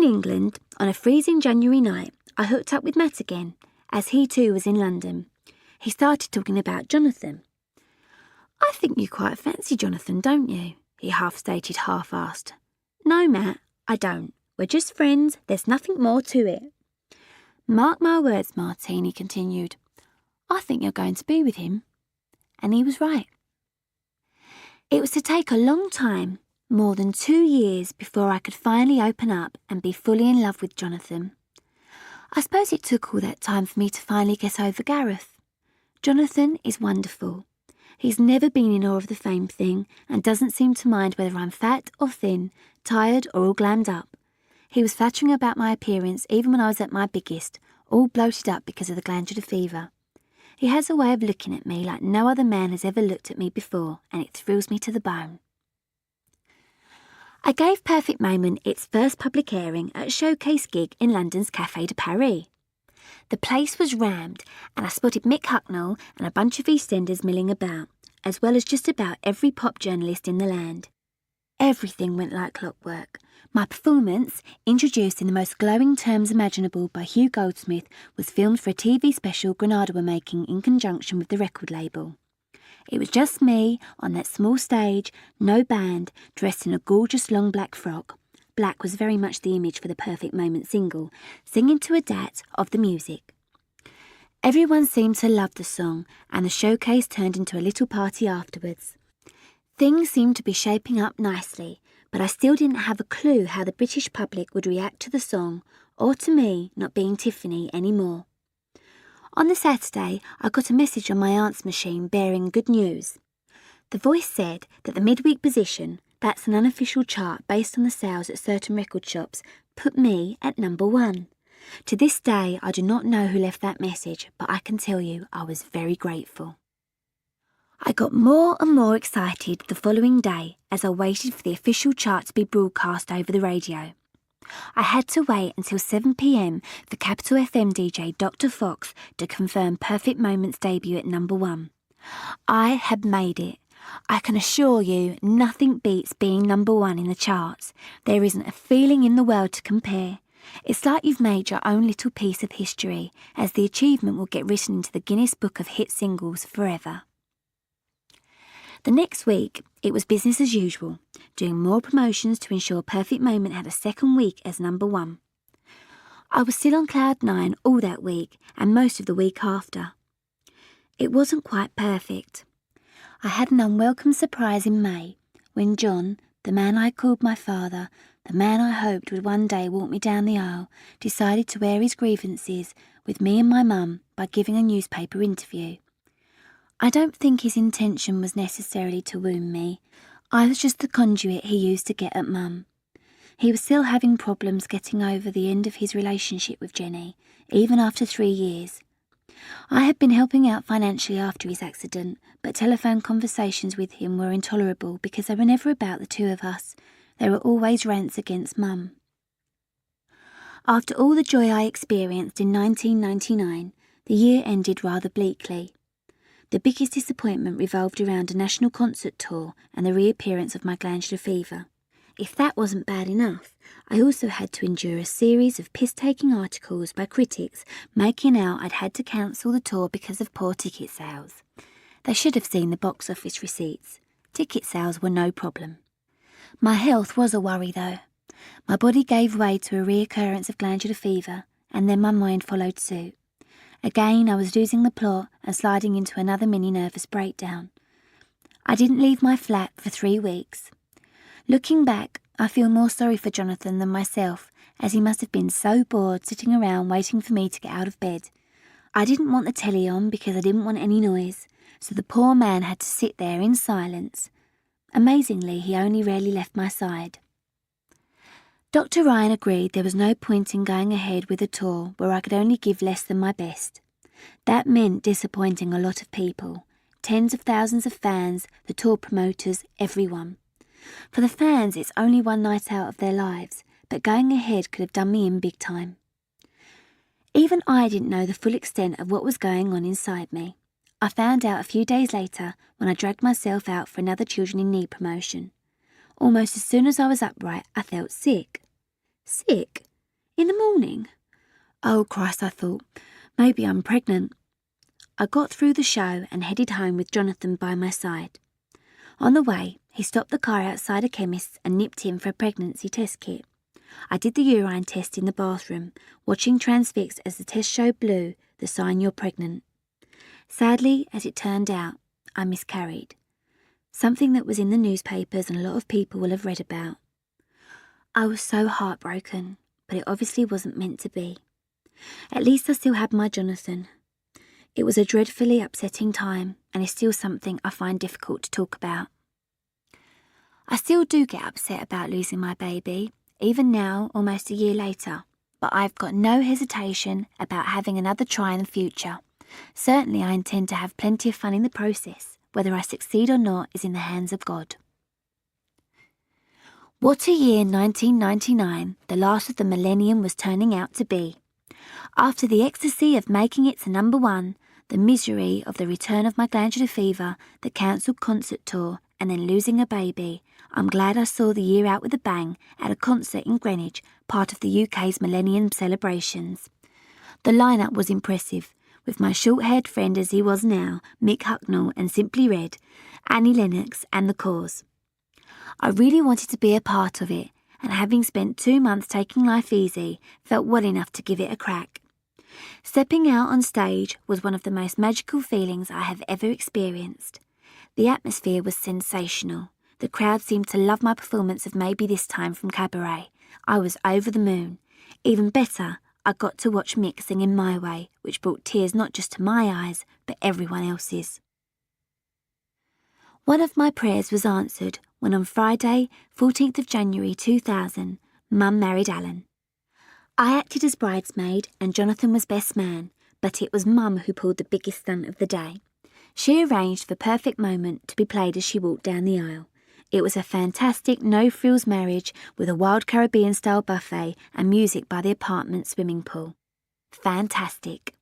in England, on a freezing January night, I hooked up with Matt again, as he too was in London. He started talking about Jonathan. "I think you quite fancy Jonathan, don't you?" he half-stated, half-asked. "No, Matt, I don't. We're just friends. There's nothing more to it." "Mark my words, Martine," he continued. "I think you're going to be with him." And he was right. It was to take a long time, more than 2 years, before I could finally open up and be fully in love with Jonathan. I suppose it took all that time for me to finally get over Gareth. Jonathan is wonderful. He's never been in awe of the fame thing and doesn't seem to mind whether I'm fat or thin, tired or all glammed up. He was flattering about my appearance even when I was at my biggest, all bloated up because of the glandular fever. He has a way of looking at me like no other man has ever looked at me before, and it thrills me to the bone. I gave Perfect Moment its first public airing at a showcase gig in London's Café de Paris. The place was rammed, and I spotted Mick Hucknall and a bunch of EastEnders milling about, as well as just about every pop journalist in the land. Everything went like clockwork. My performance, introduced in the most glowing terms imaginable by Hugh Goldsmith, was filmed for a TV special Granada were making in conjunction with the record label. It was just me, on that small stage, no band, dressed in a gorgeous long black frock. Black was very much the image for the Perfect Moment single, singing to a dat of the music. Everyone seemed to love the song, and the showcase turned into a little party afterwards. Things seemed to be shaping up nicely, but I still didn't have a clue how the British public would react to the song, or to me not being Tiffany anymore. On the Saturday, I got a message on my aunt's machine bearing good news. The voice said that the midweek position, that's an unofficial chart based on the sales at certain record shops, put me at number 1. To this day, I do not know who left that message, but I can tell you I was very grateful. I got more and more excited the following day as I waited for the official chart to be broadcast over the radio. I had to wait until 7 p.m. for Capital FM DJ Dr. Fox to confirm Perfect Moment's debut at number 1. I had made it. I can assure you nothing beats being number 1 in the charts. There isn't a feeling in the world to compare. It's like you've made your own little piece of history, as the achievement will get written into the Guinness Book of Hit Singles forever. The next week, it was business as usual, doing more promotions to ensure Perfect Moment had a second week as number 1. I was still on cloud 9 all that week and most of the week after. It wasn't quite perfect. I had an unwelcome surprise in May when John, the man I called my father, the man I hoped would one day walk me down the aisle, decided to air his grievances with me and my mum by giving a newspaper interview. I don't think his intention was necessarily to wound me. I was just the conduit he used to get at Mum. He was still having problems getting over the end of his relationship with Jenny, even after 3 years. I had been helping out financially after his accident, but telephone conversations with him were intolerable because they were never about the two of us. There were always rants against Mum. After all the joy I experienced in 1999, the year ended rather bleakly. The biggest disappointment revolved around a national concert tour and the reappearance of my glandular fever. If that wasn't bad enough, I also had to endure a series of piss-taking articles by critics making out I'd had to cancel the tour because of poor ticket sales. They should have seen the box office receipts. Ticket sales were no problem. My health was a worry though. My body gave way to a reoccurrence of glandular fever, and then my mind followed suit. Again, I was losing the plot and sliding into another mini-nervous breakdown. I didn't leave my flat for 3 weeks. Looking back, I feel more sorry for Jonathan than myself, as he must have been so bored sitting around waiting for me to get out of bed. I didn't want the telly on because I didn't want any noise, so the poor man had to sit there in silence. Amazingly, he only rarely left my side. Dr. Ryan agreed there was no point in going ahead with a tour where I could only give less than my best. That meant disappointing a lot of people, tens of thousands of fans, the tour promoters, everyone. For the fans, it's only one night out of their lives, but going ahead could have done me in big time. Even I didn't know the full extent of what was going on inside me. I found out a few days later when I dragged myself out for another Children in Need promotion. Almost as soon as I was upright, I felt sick. Sick? morning. Oh, Christ, I thought. Maybe I'm pregnant. I got through the show and headed home with Jonathan by my side. On the way, he stopped the car outside a chemist's and nipped in for a pregnancy test kit. I did the urine test in the bathroom, watching transfixed as the test showed blue, the sign you're pregnant. Sadly, as it turned out, I miscarried. Something that was in the newspapers and a lot of people will have read about. I was so heartbroken, but it obviously wasn't meant to be. At least I still had my Jonathan. It was a dreadfully upsetting time and is still something I find difficult to talk about. I still do get upset about losing my baby, even now, almost a year later, but I've got no hesitation about having another try in the future. Certainly I intend to have plenty of fun in the process. Whether I succeed or not is in the hands of God. What a year 1999, the last of the millennium, was turning out to be. After the ecstasy of making it to number 1, the misery of the return of my glandular fever, the cancelled concert tour, and then losing a baby, I'm glad I saw the year out with a bang at a concert in Greenwich, part of the UK's Millennium celebrations. The lineup was impressive, with my short-haired friend as he was now, Mick Hucknall and Simply Red, Annie Lennox and The Cause. I really wanted to be a part of it, and having spent 2 months taking life easy, felt well enough to give it a crack. Stepping out on stage was one of the most magical feelings I have ever experienced. The atmosphere was sensational. The crowd seemed to love my performance of Maybe This Time from Cabaret. I was over the moon. Even better, I got to watch Mick sing in My Way, which brought tears not just to my eyes, but everyone else's. One of my prayers was answered when on Friday, 14th of January 2000, Mum married Alan. I acted as bridesmaid and Jonathan was best man, but it was Mum who pulled the biggest stunt of the day. She arranged the perfect moment to be played as she walked down the aisle. It was a fantastic no-frills marriage with a wild Caribbean-style buffet and music by the apartment swimming pool. Fantastic.